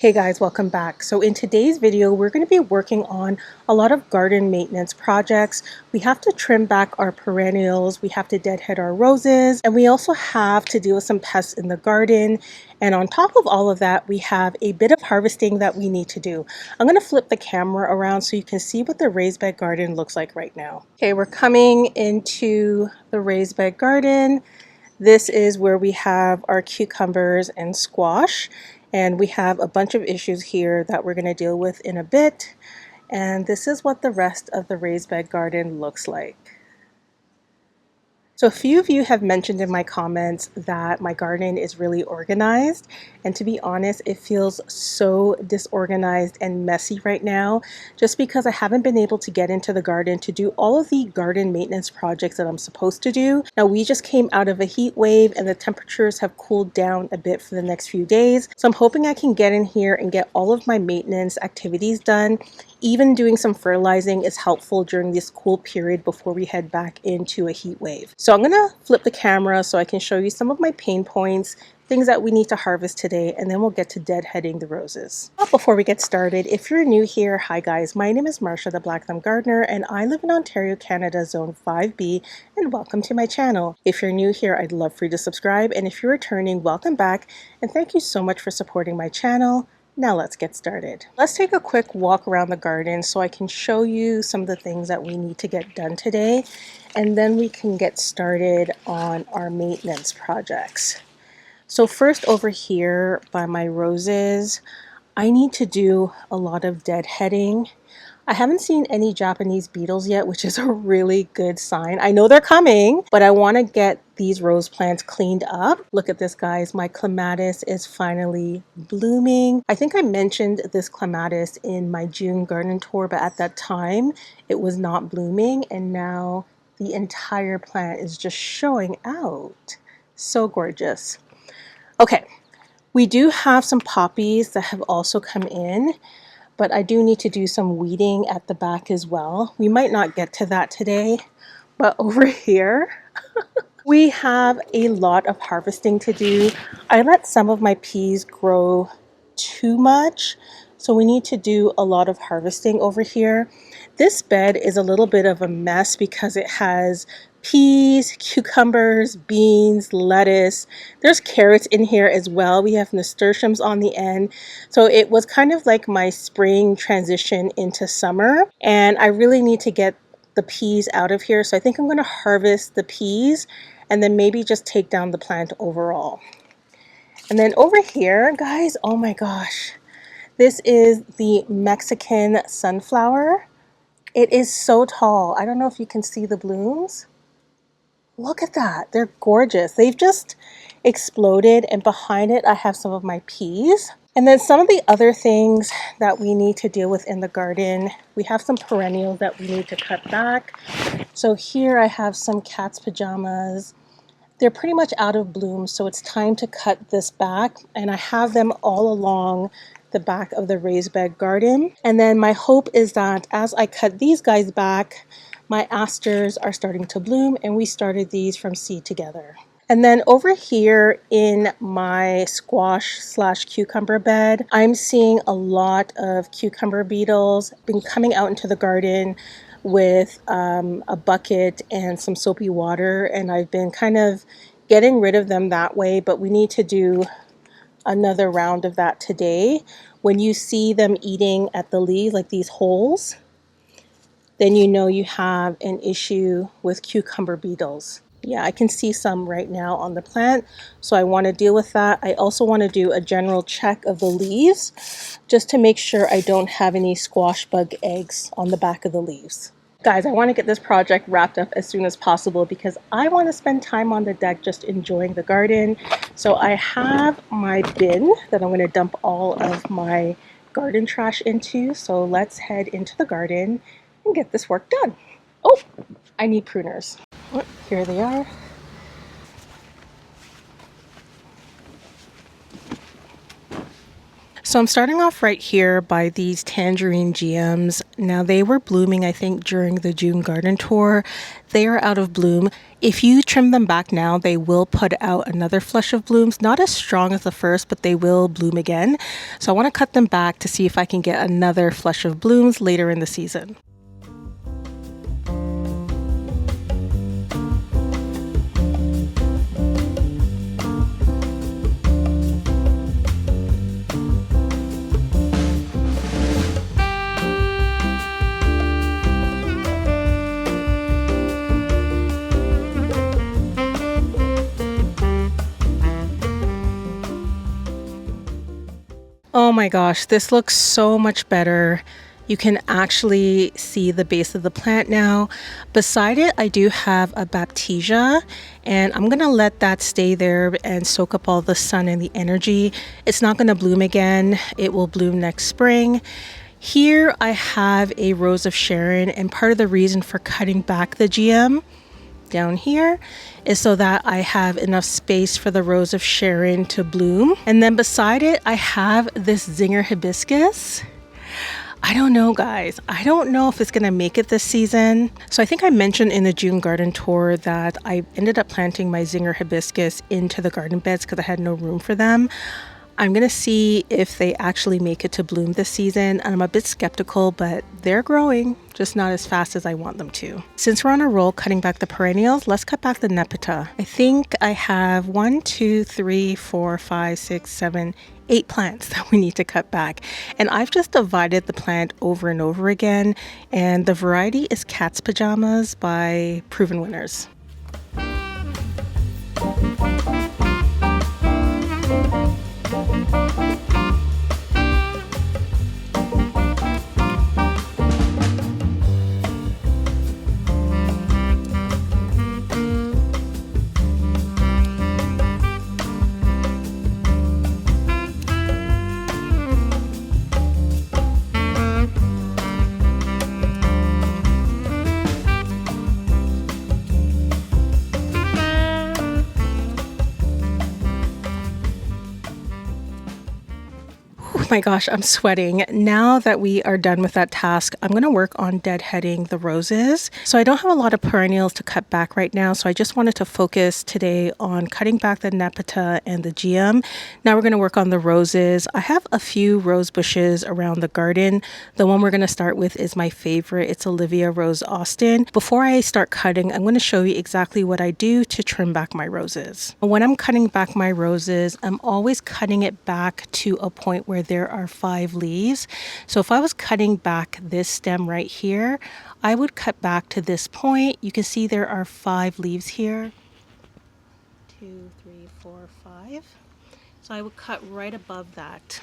Hey guys, welcome back. So in today's video, we're going to be working on a lot of garden maintenance projects. We have to trim back our perennials, we have to deadhead our roses, and we also have to deal with some pests in the garden. And on top of all of that, we have a bit of harvesting that we need to do. I'm going to flip the camera around so you can see what the raised bed garden looks like right now. Okay, we're coming into the raised bed garden. This is where we have our cucumbers and squash, and we have a bunch of issues here that we're going to deal with in a bit. And this is what the rest of the raised bed garden looks like. So a few of you have mentioned in my comments that my garden is really organized, and to be honest, it feels so disorganized and messy right now just because I haven't been able to get into the garden to do all of the garden maintenance projects that I'm supposed to do. Now we just came out of a heat wave and the temperatures have cooled down a bit for the next few days, so I'm hoping I can get in here and get all of my maintenance activities done. Even doing some fertilizing is helpful during this cool period before we head back into a heat wave. So I'm gonna flip the camera so I can show you some of my pain points, things that we need to harvest today, and then we'll get to deadheading the roses. But before we get started, if you're new here, hi guys, my name is Marsha the Blackthumbgardener and I live in Ontario, Canada, Zone 5B, and welcome to my channel. If you're new here, I'd love for you to subscribe, and if you're returning, welcome back, and thank you so much for supporting my channel. Now let's get started. Let's take a quick walk around the garden so I can show you some of the things that we need to get done today, and then we can get started on our maintenance projects. So first, over here by my roses, I need to do a lot of deadheading. I haven't seen any Japanese beetles yet, which is a really good sign. I know they're coming, but I want to get these rose plants cleaned up. Look at this, guys. My clematis is finally blooming. I think I mentioned this clematis in my June garden tour, but at that time it was not blooming, and now the entire plant is just showing out. So gorgeous. Okay, we do have some poppies that have also come in, but I do need to do some weeding at the back as well. We might not get to that today, but over here, we have a lot of harvesting to do. I let some of my peas grow too much, so we need to do a lot of harvesting over here. This bed is a little bit of a mess because it has peas, cucumbers, beans, lettuce. There's carrots in here as well. We have nasturtiums on the end. So it was kind of like my spring transition into summer, and I really need to get the peas out of here. So I think I'm going to harvest the peas and then maybe just take down the plant overall. And then over here, guys, oh my gosh, this is the Mexican sunflower. It is so tall. I don't know if you can see the blooms. Look at that. They're gorgeous. They've just exploded, and behind it I have some of my peas. And then some of the other things that we need to deal with in the garden, we have some perennials that we need to cut back. So here I have some cat's pajamas. They're pretty much out of bloom, so it's time to cut this back, and I have them all along the back of the raised bed garden. And then my hope is that as I cut these guys back, my asters are starting to bloom, and we started these from seed together. And then over here in my squash slash cucumber bed, I'm seeing a lot of cucumber beetles. Been coming out into the garden with a bucket and some soapy water, and I've been kind of getting rid of them that way, but we need to do another round of that today. When you see them eating at the leaves, like these holes, then you know you have an issue with cucumber beetles. Yeah, I can see some right now on the plant, so I want to deal with that. I also want to do a general check of the leaves just to make sure I don't have any squash bug eggs on the back of the leaves. Guys, I want to get this project wrapped up as soon as possible because I want to spend time on the deck just enjoying the garden. So I have my bin that I'm going to dump all of my garden trash into. So let's head into the garden and get this work done. Oh, I need pruners. Oh, here they are. So I'm starting off right here by these tangerine GMs. Now they were blooming, I think, during the June garden tour. They are out of bloom. If you trim them back now, they will put out another flush of blooms. Not as strong as the first, but they will bloom again. So I want to cut them back to see if I can get another flush of blooms later in the season. Oh my gosh, this looks so much better. You can actually see the base of the plant now. Beside it, I do have a baptisia, and I'm gonna let that stay there and soak up all the sun and the energy. It's not gonna bloom again. It will bloom next spring. Here I have a rose of Sharon, and part of the reason for cutting back the GM down here is so that I have enough space for the rose of Sharon to bloom. And then beside it, I have this zinger hibiscus. I don't know, guys. I don't know if it's gonna make it this season. So I think I mentioned in the June garden tour that I ended up planting my zinger hibiscus into the garden beds because I had no room for them. I'm gonna see if they actually make it to bloom this season, and I'm a bit skeptical, but they're growing, just not as fast as I want them to. Since we're on a roll cutting back the perennials, let's cut back the nepeta. I think I have 1, 2, 3, 4, 5, 6, 7, 8 plants that we need to cut back. And I've just divided the plant over and over again, and the variety is Cat's Pajamas by Proven Winners. Oh my gosh, I'm sweating. Now that we are done with that task, I'm going to work on deadheading the roses. So I don't have a lot of perennials to cut back right now, so I just wanted to focus today on cutting back the nepeta and the GM. Now we're going to work on the roses. I have a few rose bushes around the garden. The one we're going to start with is my favorite. It's Olivia Rose Austin. Before I start cutting, I'm going to show you exactly what I do to trim back my roses. When I'm cutting back my roses, I'm always cutting it back to a point where there are 5 leaves. So if I was cutting back this stem right here, I would cut back to this point. You can see there are 5 leaves here. 2, 3, 4, 5. So I would cut right above that.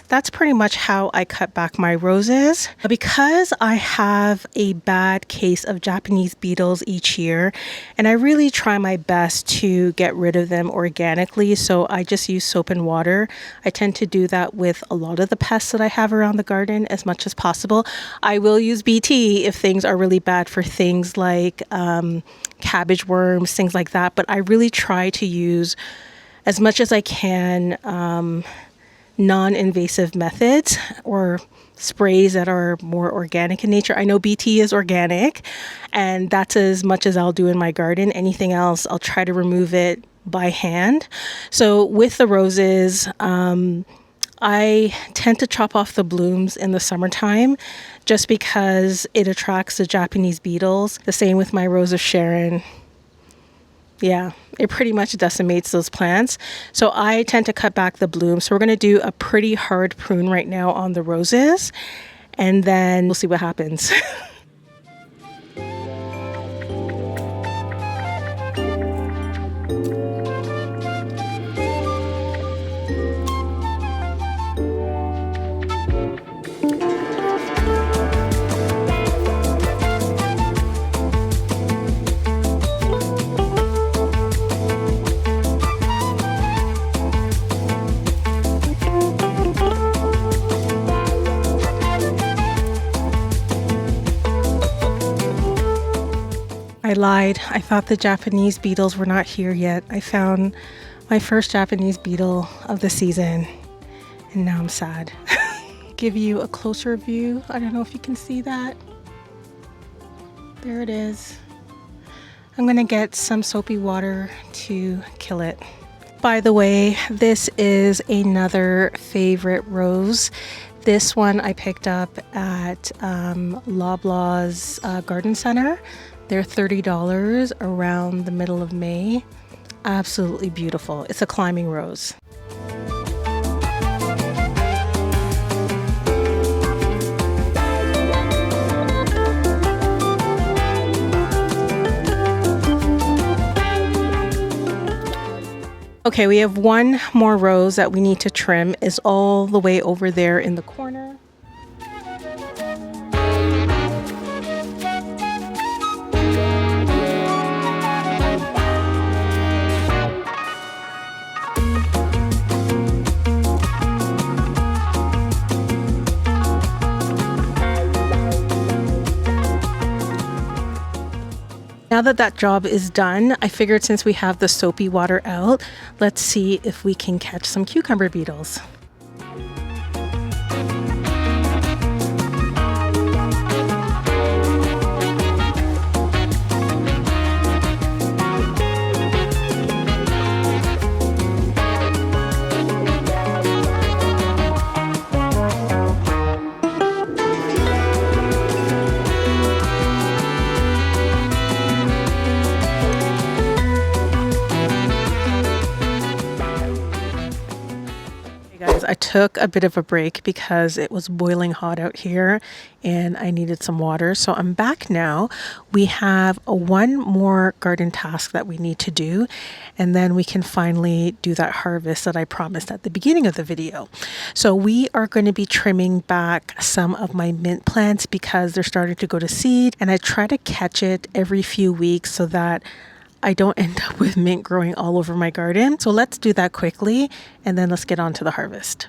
That's pretty much how I cut back my roses. Because I have a bad case of Japanese beetles each year, and I really try my best to get rid of them organically, so I just use soap and water. I tend to do that with a lot of the pests that I have around the garden as much as possible. I will use BT if things are really bad for things like cabbage worms, things like that, but I really try to use as much as I can non-invasive methods or sprays that are more organic in nature. I know BT is organic, and that's as much as I'll do in my garden. Anything else, I'll try to remove it by hand. So with the roses, I tend to chop off the blooms in the summertime just because it attracts the Japanese beetles. The same with my Rose of Sharon. Yeah, it pretty much decimates those plants. So I tend to cut back the blooms. So we're going to do a pretty hard prune right now on the roses, and then we'll see what happens. I lied. I thought the Japanese beetles were not here yet. I found my first Japanese beetle of the season, And now I'm sad. Give you a closer view. I don't know if you can see that. There it is. I'm gonna get some soapy water to kill it. By the way, this is another favorite rose. This one I picked up at Loblaws Garden Center. They're $30 around the middle of May. Absolutely beautiful. It's a climbing rose. Okay, we have one more rose that we need to trim. Is all the way over there in the corner. Now that that job is done, I figured since we have the soapy water out, let's see if we can catch some cucumber beetles. Guys, I took a bit of a break because it was boiling hot out here and I needed some water. So I'm back now. We have one more garden task that we need to do, and then we can finally do that harvest that I promised at the beginning of the video. So we are going to be trimming back some of my mint plants because they're starting to go to seed, and I try to catch it every few weeks so that I don't end up with mint growing all over my garden. So let's do that quickly and then let's get on to the harvest.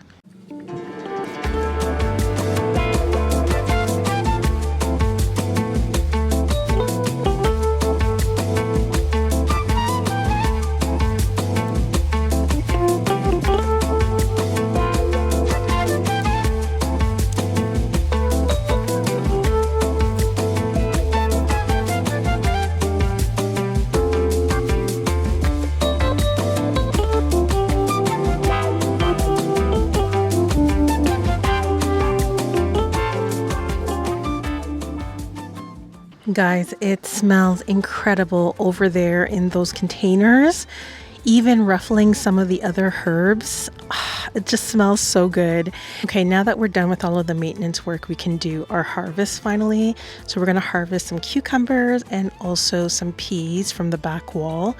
Guys, it smells incredible over there in those containers. Even ruffling some of the other herbs, it just smells so good. Okay, now that we're done with all of the maintenance work, we can do our harvest finally. So we're gonna harvest some cucumbers and also some peas from the back wall.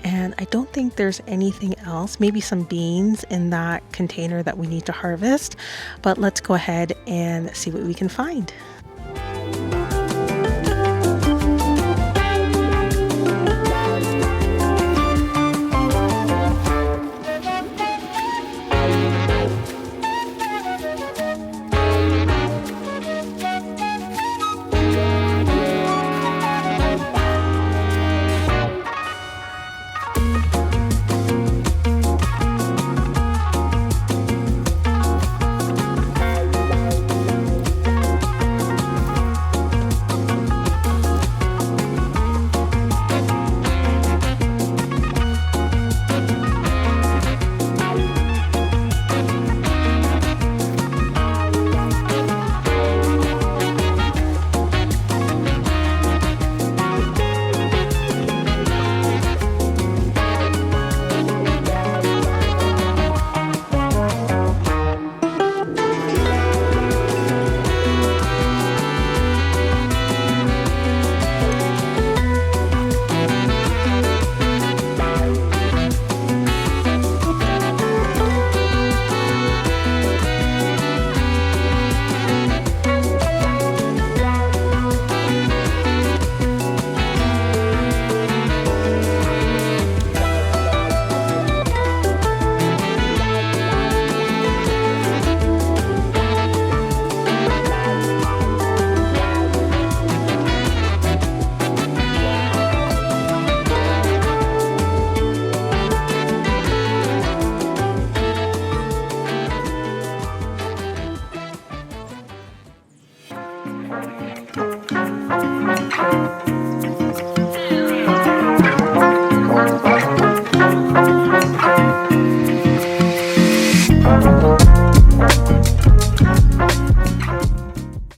And I don't think there's anything else, maybe some beans in that container that we need to harvest, but let's go ahead and see what we can find.